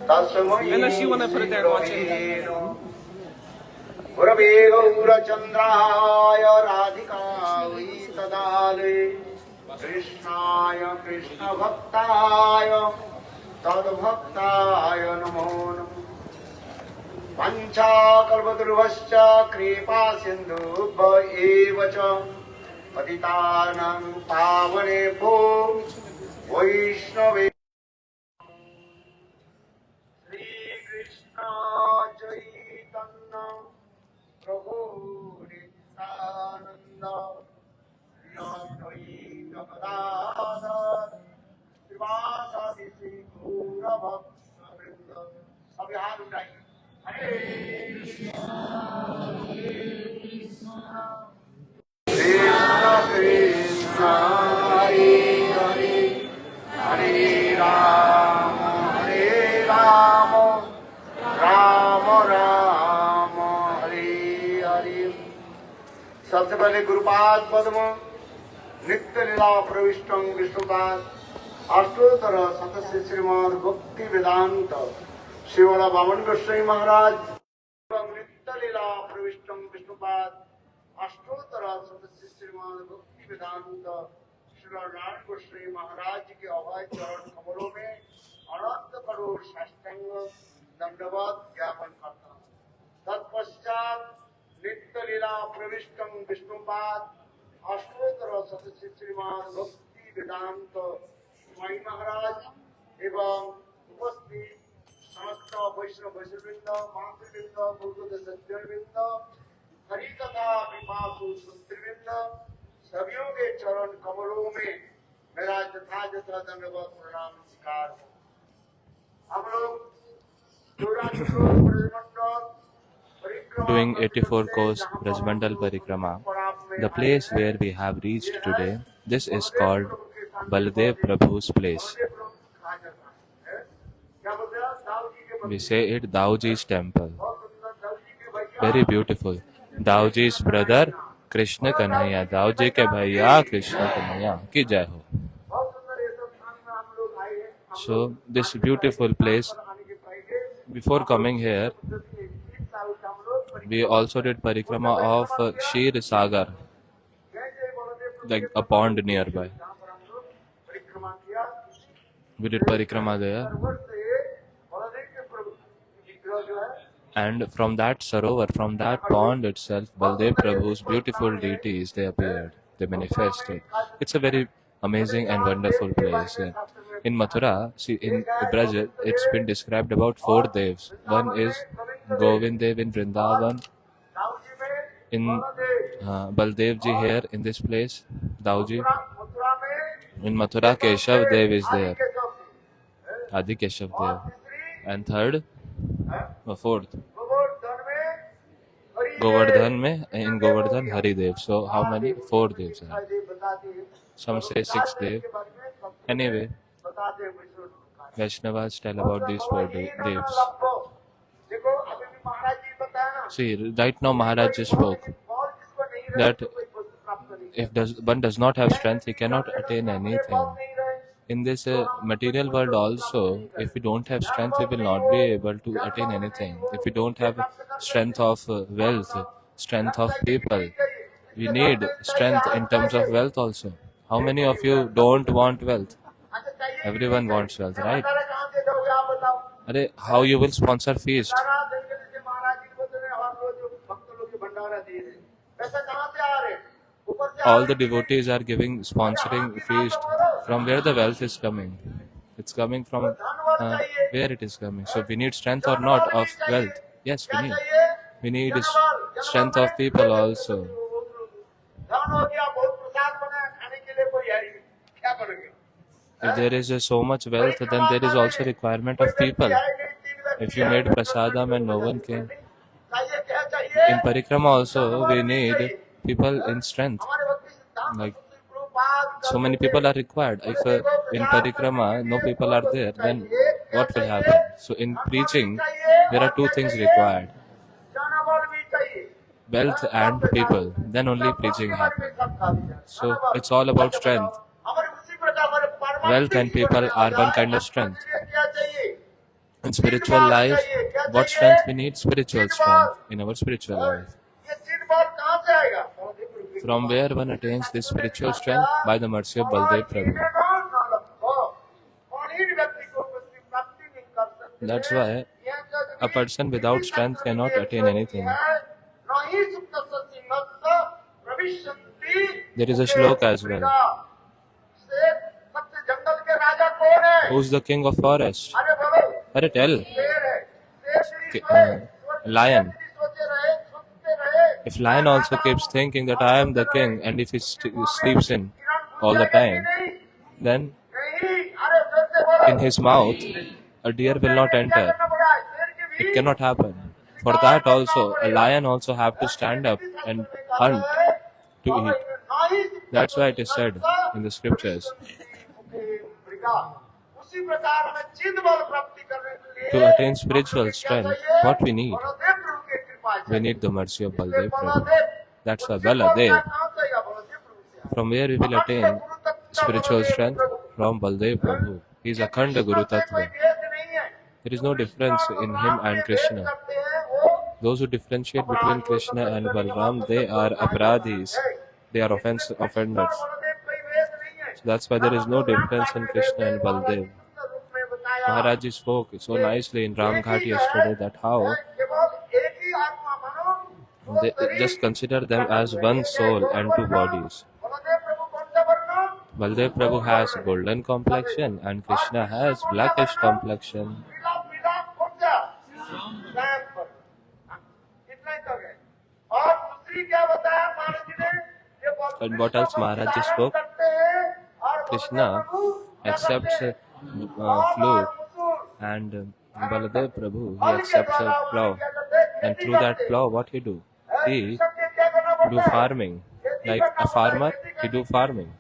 Unless you want to put it there and watch it. गुरवे गौरचन्द्राय राधिकायै तदालये कृष्णाय कृष्णभक्ताय तद्भक्ताय नमो नमः। वाञ्छाकल्पतरुभ्यश्च कृपा सिन्धुभ्य एव च पतितानां पावनेभ्यो वैष्णवे श्रीकृष्ण चैतन्य प्रभु नित्यानंद श्री गदाधर श्रीवासादि श्री गौरभक्तवृंद। सब हाथ उठाइए। हरे कृष्ण कृष्ण हरे हरे हरे राम राम राम हरे हरे। सबसे पहले गुरुपाद पद्म नित्य लीला प्रविष्टं विष्णुपाद अष्टोत्तर सतस्य श्रीमद भक्ति वेदांत शिवला बामन गोस्वामी महाराज नित्य लीला प्रविष्टं विष्णुपाद अष्टोत्तर सतस्य श्रीमद भक्ति वेदांत श्रीनारायण गोस्वामी महाराज के अभय चरण कमलों में अनंत करोड़ साष्टांग दंडवत ज्ञापन करता हूँ। तत्पश्चात नित्य लीला प्रविष्टं विष्णुपाद अष्टोत्तर सदस्य श्रीमान भक्ति वेदांत स्वामी महाराज एवं उपस्थित समस्त वैष्णव वैष्णववृंद मातृवृंद भूत सज्जनवृंद हरि कथा विपासु सुंदरवृंद सभियों के चरण कमलों में मेरा यथायथ दंडवत प्रणाम स्वीकार हो। हम लोग doing 84 course Brajmandal Parikrama. The place where we have reached today, this is called Baldev Prabhu's place. We say it Dauji's temple. Very beautiful. Dauji's brother Krishna Kanhaiya. Dauji ke bhaiya Krishna Kanhaiya ki jai ho. So this beautiful place, before coming here, we also did parikrama of Kshir Sagar, like a pond nearby. We did parikrama there. And from that sarovar, from that pond itself, Baldev Prabhu's beautiful deities, they appeared, they manifested. It's a very amazing and wonderful place. In Mathura, see, in Braj, it's been described about 4 devs. One is Govind Dev in Vrindavan. In Baldev ji here in this place, Dauji. In Mathura, Keshav Dev is there. Adi Keshav Dev. And third, fourth, Govardhan mein, in Govardhan Hari Dev. So how many? 4 devs are. Some say 6 dev. Anyway, Vaishnavas tell about these 4 devs. See, right now Maharaj just spoke that if one does not have strength, he cannot attain anything. In this material world also, if we don't have strength, we will not be able to attain anything. If we don't have strength of wealth, strength of people, we need strength in terms of wealth also. How many of you don't want wealth? Everyone wants wealth, right? How you will sponsor feast? All the devotees are sponsoring feast. From where the wealth is coming? It's coming from where it is coming. So we need strength or not of wealth? Yes, we need. We need strength of people also. If there is so much wealth, then there is also requirement of people. If you made prasadam and no one came. In parikrama also, we need people in strength. Like, so many people are required. If in parikrama no people are there, then what will happen? So in preaching, there are 2 things required: wealth and people. Then only preaching happens. So it's all about strength. Wealth and people are one kind of strength. In spiritual life, what strength we need? Spiritual strength in our spiritual life. ये चिद बल कहाँ से आएगा? बलदेव प्रभु के From where one attains this spiritual strength? By the mercy of Baldev Prabhu. That's why a person without strength cannot attain anything. There is a shloka as well. Who's the king of forest? Arre tell. Lion. If lion also keeps thinking that I am the king, and if he sleeps in all the time, then in his mouth a deer will not enter. It cannot happen. For that also, a lion also have to stand up and hunt to eat. That's why it is said in the scriptures. To attain spiritual strength, what we need? We need the mercy of Baldev Prabhu. That's why Baladev. From where we will attain spiritual strength? From Baldev Prabhu. He is Akhanda Guru Tattva. There is no difference in him and Krishna. Those who differentiate between Krishna and Balram, they are aparadhis. They are offenders. So that's why there is no difference in Krishna and Baldev. Maharaj ji spoke so nicely in Ramghat yesterday that how they just consider them as one soul and two bodies. Baldev Prabhu has golden complexion and Krishna has blackish complexion. And what else Maharaj ji spoke? Krishna accepts flute and Baladev Prabhu, he accepts a plow. And through that plow, what he do? He do farming. Like a farmer, he do farming.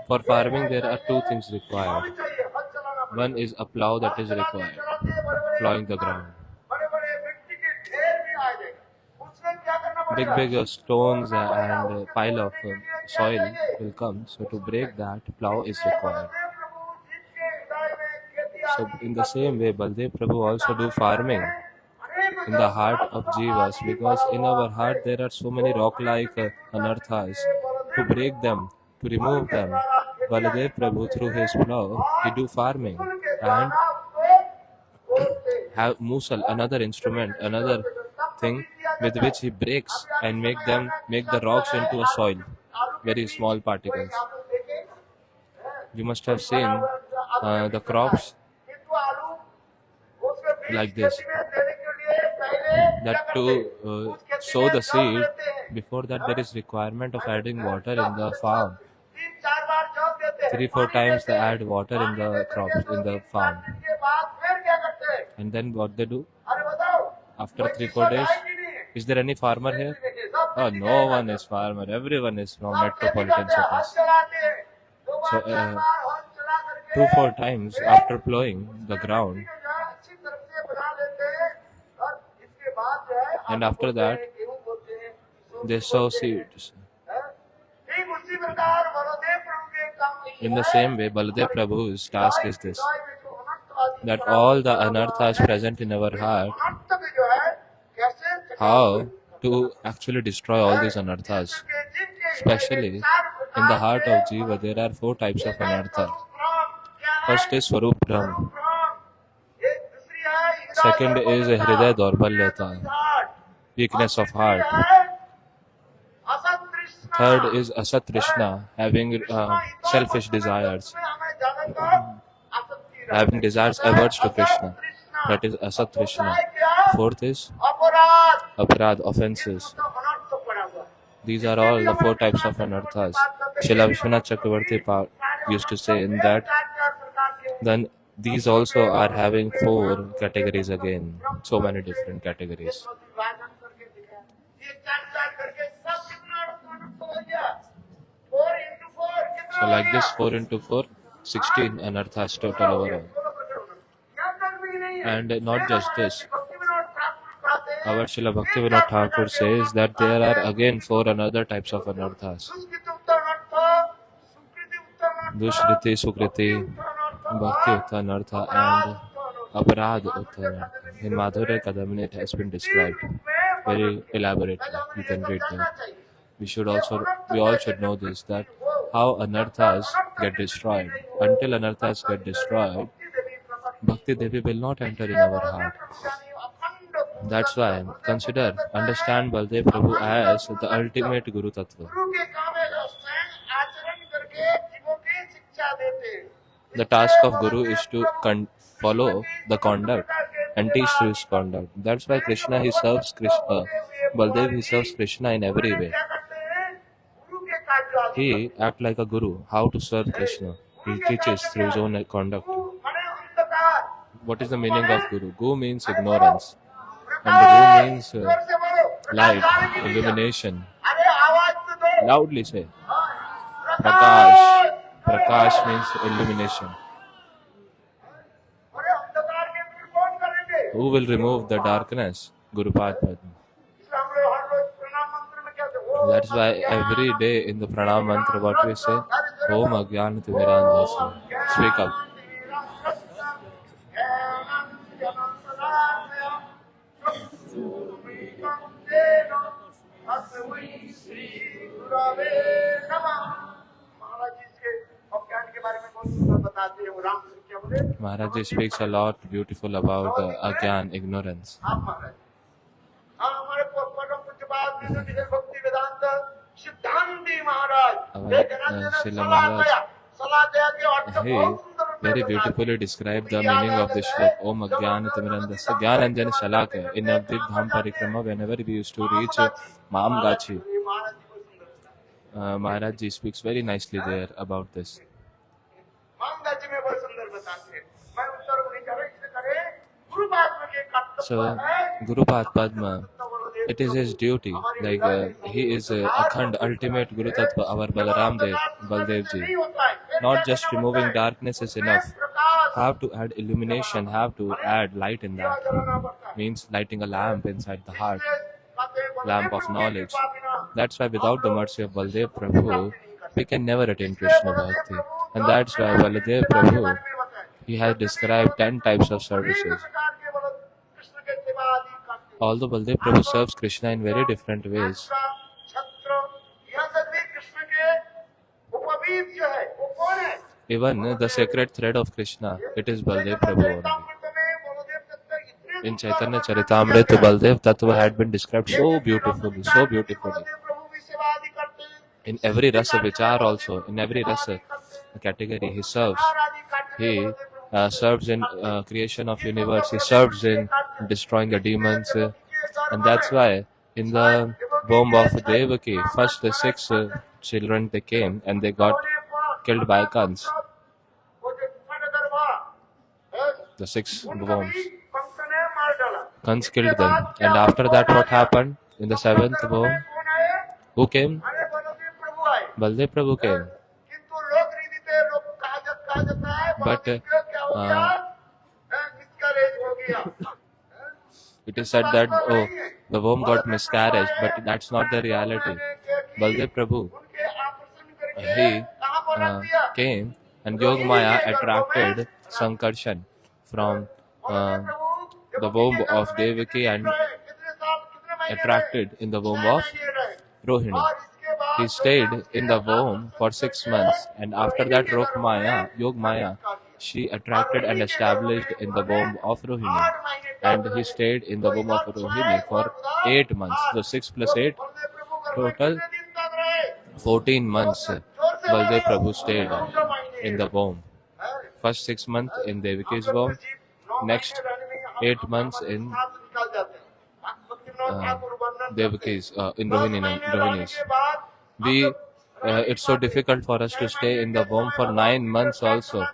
For farming, there are two things required. One is a plow that is required, plowing the ground. Big stones and pile of soil will come. So to break that, plow is required. So in the same way, Baldev Prabhu also do farming in the heart of jivas, because in our heart there are so many rock-like anarthas. To break them, to remove them, Baladev Prabhu through his plow, he do farming and have musal, another instrument, another thing with which he breaks and make the rocks into a soil, very small particles. You must have seen the crops like this. That to sow the seed, before that there is requirement of adding water in the farm. 3-4 times they add water in the crops in the farm. And then what they do? After 3-4 days, is there any farmer here? Oh, no one is farmer. Everyone is from metropolitan cities. So 2-4 times after plowing the ground, and after that they sow seeds. In the same way, Baladev Prabhu's task is this, that all the anarthas present in our heart, how to actually destroy all these anarthas. Especially in the heart of Jiva, there are 4 types of anartha. First is Swarup Brahm. Second is Hridaya Daurbalyata, weakness of heart. Third is Asat Trishna, having selfish desires. Having desires averse to Krishna. That is Asat Trishna. Fourth is Aparad, offenses. These are all the 4 types of anarthas. Srila Vishwanath Chakravarti used to say in that, then these also are having 4 categories again. So many different categories. So like this 4 into 4, 16 anarthas total overall. And not just this. Our Srila Bhaktivinoda Thakur says that there are again 4 another types of anarthas. Dushriti, Sukriti, Bhakti Uttanartha and Aparad Uttanartha. In Madhurya Kadamini it has been described very elaborately. You can read that. We all should know this, that how anarthas get destroyed. Until anarthas get destroyed, Bhakti Devi will not enter in our heart. That's why understand Baldev Prabhu as the ultimate Guru Tattva. गुरु के काम है जो स्वयं आचरण करके जीवों की शिक्षा देते हैं। The task of Guru is to follow the conduct and teach through his conduct. That's why Krishna, Baldev, he serves Krishna in every way. क्या करते हैं? गुरु के कार्य He acts like a guru, how to serve Krishna. He teaches through his own conduct. माने अंधकार What is the meaning of Guru? Gu means ignorance. And the Gu means जोर से बोलो light, illumination. अरे आवाज तो दो Loudly say. Prakash. Prakash means illumination. अरे अंधकार के दूर कौन करेंगे? Who will remove the darkness? Guru Padma. इसलिए हम लोग हर रोज प्रणाम मंत्र में क्या कहते हैं? That's why every day in the Pranam Mantra what we say, Om Agyan Timirandhasya. Speak up. महाराज जी इसके अज्ञान के बारे में बहुत सुंदर बताते हैं। वो रामकृष्ण क्या बोले? Maharaj ji speaks a lot beautiful about Agyan, ignorance. आप महाराज हाँ हमारे परम पूज्यपाद विष्णु भक्ति वेदांत सिद्धांती महाराज एक Srila Maharaj, सलाह दया के अर्थ he बहुत सुंदर very beautifully described the meaning of this shloka. Om Agyan Timirandhasya. Gyan Anjana Shalakaya. In Navadvip Dham Parikrama, whenever we used to reach Maam Gachi, महाराज जी को सुंदर Maharaj ji speaks very nicely there about this. मांगा जी में बहुत सुंदर बताते हैं। मैं उत्तर को नहीं कर रहा इसलिए करे गुरु महात्मा के कर्तव्य So, है Guru Padma, it is his duty, like he is Akhand, ultimate Guru Tattva, our Balaram Dev, Baldev ji. Not just removing darkness is enough. Have to add illumination, have to add light in that. Means lighting a lamp inside the heart, lamp of knowledge. That's why without the mercy of Baldev Prabhu, we can never attain Krishna Bhakti. And that's why Baldev Prabhu, he has described 10 types of services. Although Baldev Prabhu serves Krishna in very different ways, even the sacred thread of Krishna, it is Baldev Prabhu only. In Chaitanya Charitamrita, Baldev Tattva had been described so beautifully, so beautifully. In every rasa vichar also, in every rasa category, he serves. He serves in creation of universe, he serves in destroying the demons. And that's why in the womb of Devaki, first the 6 children they came and they got killed by Kans. The 6 wombs. Kans killed them. And after that what happened? In the 7th womb, who came? Baldev Prabhu came. But it is said that the womb got miscarriage, but that's not the reality. Baldev Prabhu, he came and Yog Maya attracted Sankarshan from the womb of Devaki and attracted in the womb of Rohini. He stayed in the womb for 6 months, and after that Yog Maya, she attracted and established in the womb of Rohini. And he stayed in the womb of Rohini for 8 months. So 6 plus 8, total 14 months. Baldev Prabhu stayed in the womb. First 6 months in Devaki's womb, next 8 months in Devaki's, in Rohini's. It's so difficult for us to stay in the womb for 9 months also.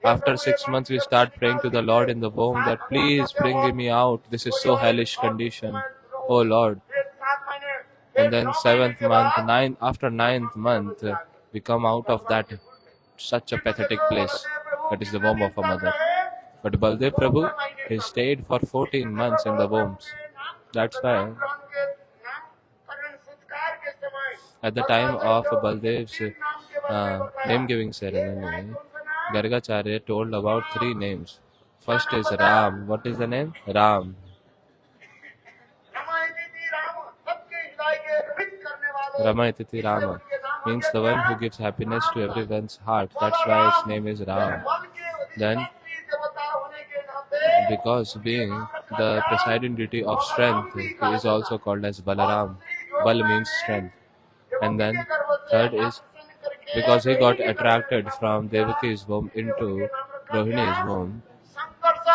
After 6 months, we start praying to the Lord in the womb that please bring me out. This is so hellish condition. Oh Lord. And then 7th month, after 9th month, we come out of that such a pathetic place. That is the womb of a mother. But Baldev Prabhu, he stayed for 14 months in the wombs. That's why at the time of Baldev's name-giving ceremony, Gargacharya told about 3 names. First is Ram. What is the name? Ram. Ramayatiti Rama means the one who gives happiness to everyone's heart. That's why his name is Ram. Then, because being the presiding deity of strength, he is also called as Balaram. Bal means strength. And then, third is because he got attracted from Devaki's womb into Rohini's womb.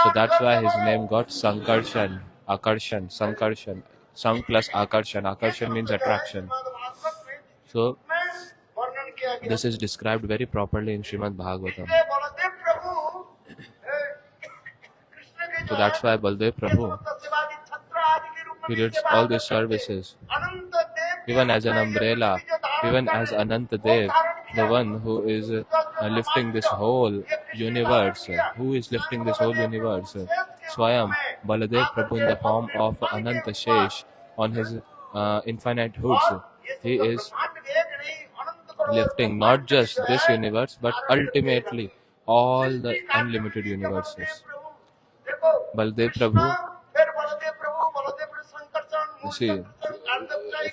So that's why his name got Sankarshan, Akarshan, Sankarshan. Sang plus Akarshan. Akarshan means attraction. So this is described very properly in Srimad Bhagavatam. So that's why Baldev Prabhu, he did all these services. Even as an umbrella, even as Anantadev, the one who is lifting this whole universe. Who is lifting this whole universe? Swayam, Baladev Prabhu in the form of Ananta Shesh on his infinite hoods. He is lifting not just this universe, but ultimately all the unlimited universes. Baldev Prabhu, you see,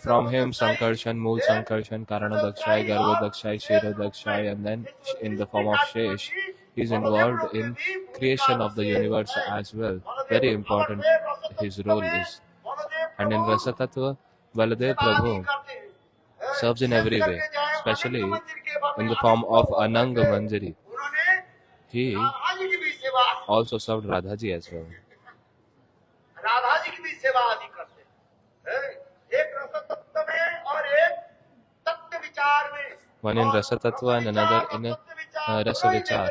from him Sankarshan, Mool Sankarshan, Karana Dakshai, Garva Dakshai, Shira Dakshai, and then in the form of Shesh, he is involved in creation of the universe as well. Very important his role is. And in Rasa Tattva, Baladev Prabhu serves in every way, especially in the form of Ananga Manjari. He also served Radhaji as well. One in Rasa Tattva and another in Rasa Vichar.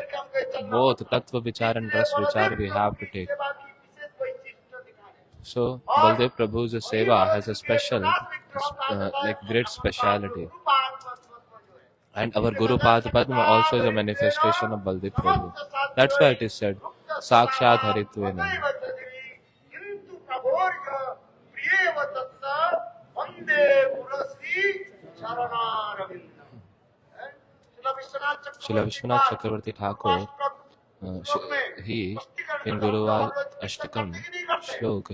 Both Tattva Vichar and Rasa Vichar we have to take. So Baldev Prabhu's seva has a special, great speciality. And our Guru Padma also is a manifestation of Baldev Prabhu. That's why it is said, Sakshat Haritvena. Srila Vishwanath Chakravarti Thakur, he in Guruvar Ashtakam Shlok,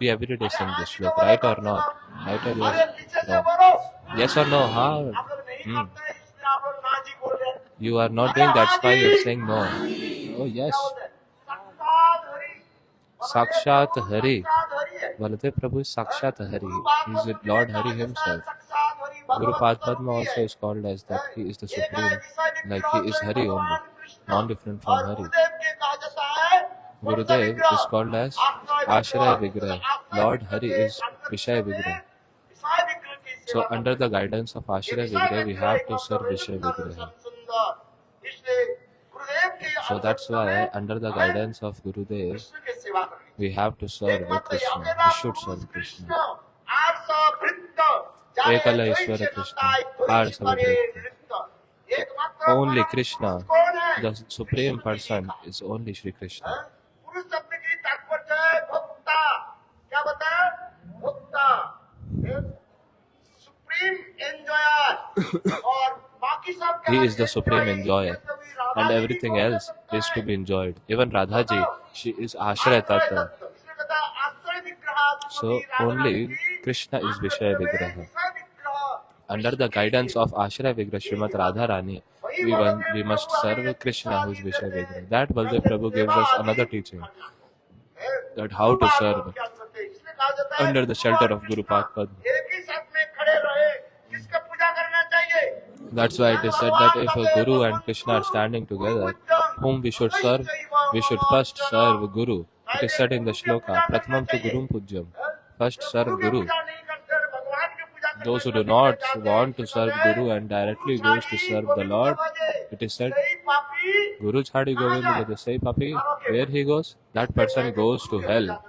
we every day sing this shlok, right or not? Right or no? Yes or no? How? You are not doing, that's why you are saying no. Oh yes. Sakshat Hari. Baladev Prabhu is Sakshat Hari. He is Lord Hari himself. Guru Padma also is called as that. He is the Supreme. Like he is Hari only, non-different from Hari. Gurudev is called as Ashraya Vigraha. Lord Hari is Vishaya Vigraha. So under the guidance of Ashraya Vigraha, we have to serve Vishaya Vigraha. So that's why under the guidance of Gurudev, we have to serve Krishna. We should serve Krishna. Ekala Ishvara Krishna. Arsavadrita. Only Krishna, the Supreme Person, is only Shri Krishna. He is the Supreme Enjoyer, and everything else is to be enjoyed. Even Radhaji, she is Ashraya Tattva. So only Krishna is Vishaya Vigraha. Under the guidance of Ashraya Vigraha Srimati Radharani, we must serve Krishna, who is Vishaya Vigraha. That Baldev Prabhu gives us another teaching, that how to serve under the shelter of Guru Padma. That's why it is said that if a Guru and Krishna are standing together, whom we should serve? We should first serve Guru. It is said in the shloka, Prathmam tu Gurum Pujyam. First serve Guru. Those who do not want to serve Guru and directly goes to serve the Lord, it is said, Guru Chhadi Govinda Gada Sai Papi, where he goes, that person goes to hell.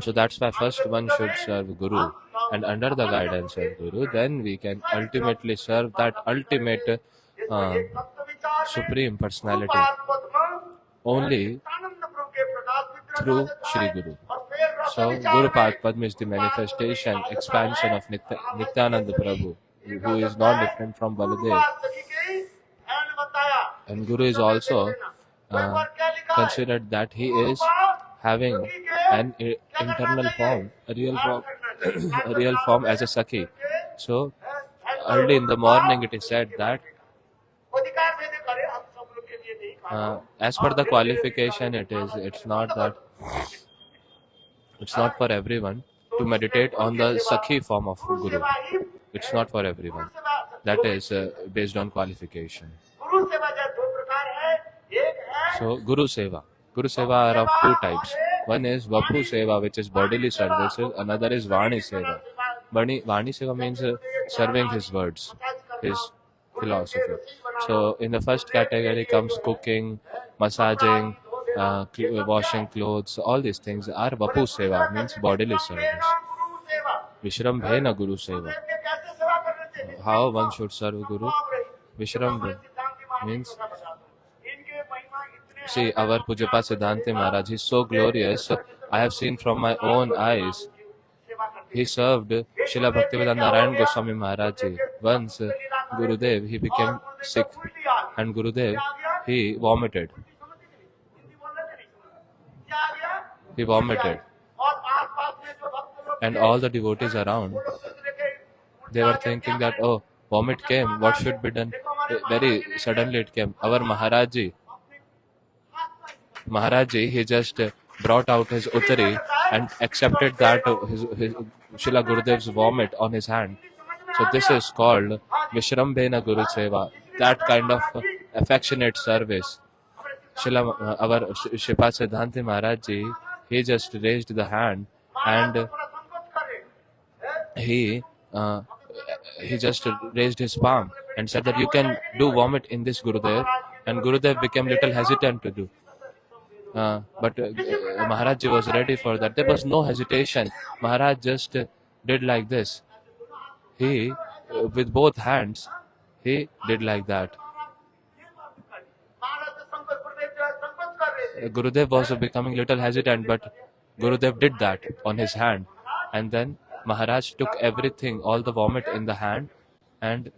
So that's why first one should serve Guru, and under the guidance of Guru, then we can ultimately serve that ultimate Supreme Personality only through Shri Guru. So Guru Padma is the manifestation, expansion of Nityananda Prabhu, who is not different from Baladev. And Guru is also considered that he is having an internal form, a real form, a real form as a Sakhi. So early in the morning, it is said that अधिकार देने करे हम सब लोग के लिए नहीं कहा as per the qualification, it's not that it's not for everyone to meditate on the Sakhi form of Guru. It's not for everyone. That is based on qualification. गुरु सेवा जब दो प्रकार है एक है So Guru Seva. Guru Seva are of two types. One is Vapu Seva, which is bodily services. Another is Vani Seva. Vani Seva means serving his words, his philosophy. So in the first category comes cooking, massaging, washing clothes. All these things are Vapu Seva, means bodily service. गुरु सेवा Vishrambhena Guru Seva. के कैसे सेवा करने चाहिए How one should serve Guru? Vishrambhe means, इनके महिमा इतने see, our Pujapa Siddhanta Maharaj is so glorious. I have seen from my own eyes. सेवा करते He served Srila Bhaktivedanta Narayan Goswami Maharaj Ji. Once Gurudev, he became sick, and Gurudev, he vomited. Hindi बोल रहे थे नहीं क्या आ गया He vomited. और आसपास में जो भक्त लोग And all the devotees around, they were thinking that, oh, vomit came, what should be done? Very suddenly it came. Our Maharaj Ji, he just brought out his uttari and accepted that his Srila Gurudev's vomit on his hand. So this is called Vishrambhena Guru Seva, that kind of affectionate service. Our Shripad Siddhanta Maharaj Ji, he just raised the hand and थोड़ा संकोच करे he just raised his palm and said that you can do vomit in this Gurudev, and Gurudev became little hesitant to do. But Maharaj Ji was ready for that. There was no hesitation. Maharaj just did like this. He, with both hands, he did like that. महाराज तो संकोच गुरुदेव जो है संकोच कर रहे थे Gurudev was becoming little hesitant, but Gurudev did that on his hand. And then Maharaj took everything, all the vomit in the hand, and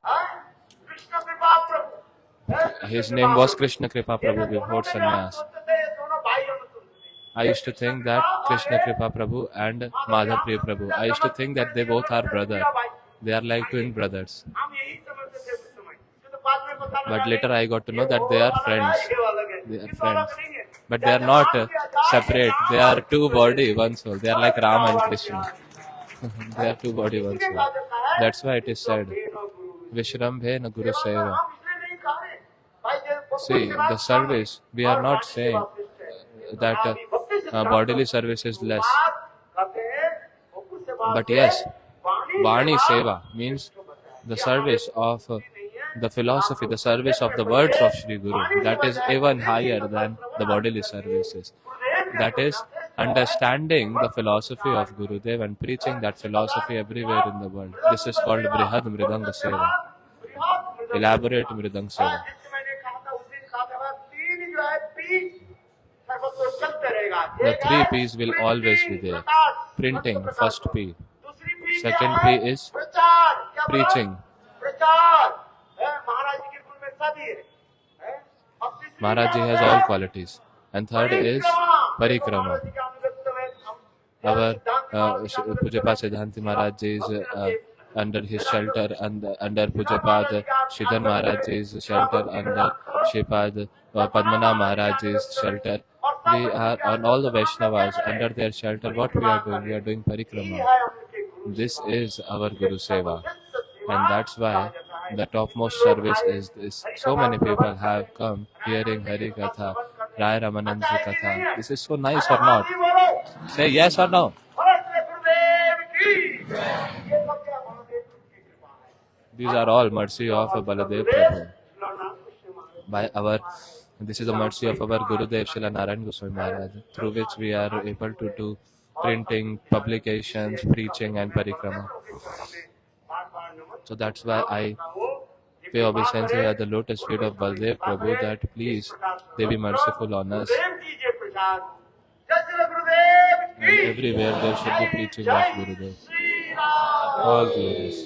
Krishna कृपा प्रभु his name was Krishna Kripa Prabhu before sannyas. दोनों भाई अनुसूत I used to think that Krishna Kripa Prabhu and Madhav Priya Prabhu, I used to think that they both are brothers. They are like twin brothers. हम यही समझते थे उस समय तो बाद में पता लगा But later I got to know that they are friends. ये अलग है They are ये तो friends. अलग नहीं है But they are not separate. They are two body, one soul. They are like Ram and Krishna. They are two body, one soul. That's why it is said, Vishrambhena Guru Seva. हम इसलिए नहीं कह रहे भाई जो See, the service, we are not saying that bodily service is less. कहते हैं भक्ति सेवा But yes, Vani Vani Seva means the service of the philosophy, the service of the words of Sri Guru. That is even higher than the bodily services. That is understanding the philosophy of Gurudev and preaching that philosophy everywhere in the world. This is called Brihad Mridanga Seva, elaborate Mridang Seva. जिससे मैंने कहा था उस दिन कहा था तीन जो है पी सर्वत्र चलते रहेगा The एक three है P's will always be there. Prakash Printing, first P. दूसरी पी Second P is प्रचार क्या बोला? preaching. प्रचार है, महाराज जी के गुण में सभी है और तीसरी Maharaj Ji has all qualities. And third is Parikrama. महाराज जी के अनुगत्य में हम Our Pujapa Siddhanta Maharaj Ji is under his shelter, and under Pujapad Sridhar Maharaj Ji's shelter, under Shripad Padmana Maharaj Ji's shelter. We are on all the Vaishnavas under their shelter. What we are doing? We are doing Parikrama. है उनके गुरु This is our Guru Seva. And that's why the topmost service is this. So many people have come hearing Hari Katha, Rai Ramananda Ji Katha. This is so nice or not? बोलो Say yes or no? Bharat गुरुदेव की ये सब क्या महादेव की कृपा है These are all mercy of Baladev Prabhu. लौटा कृष्ण महाराज By our, this is the mercy of our Gurudev Srila Narayan Goswami Maharaj, through which we are able to do printing, publications, preaching and parikrama. So that's why I pay obeisance at the lotus feet of Baladev Prabhu that please, they be merciful on us. प्रेम कीजिए प्रसाद जय Shri Gurudev And की everywhere there should be preaching of Gurudev. Shri Ram All glories.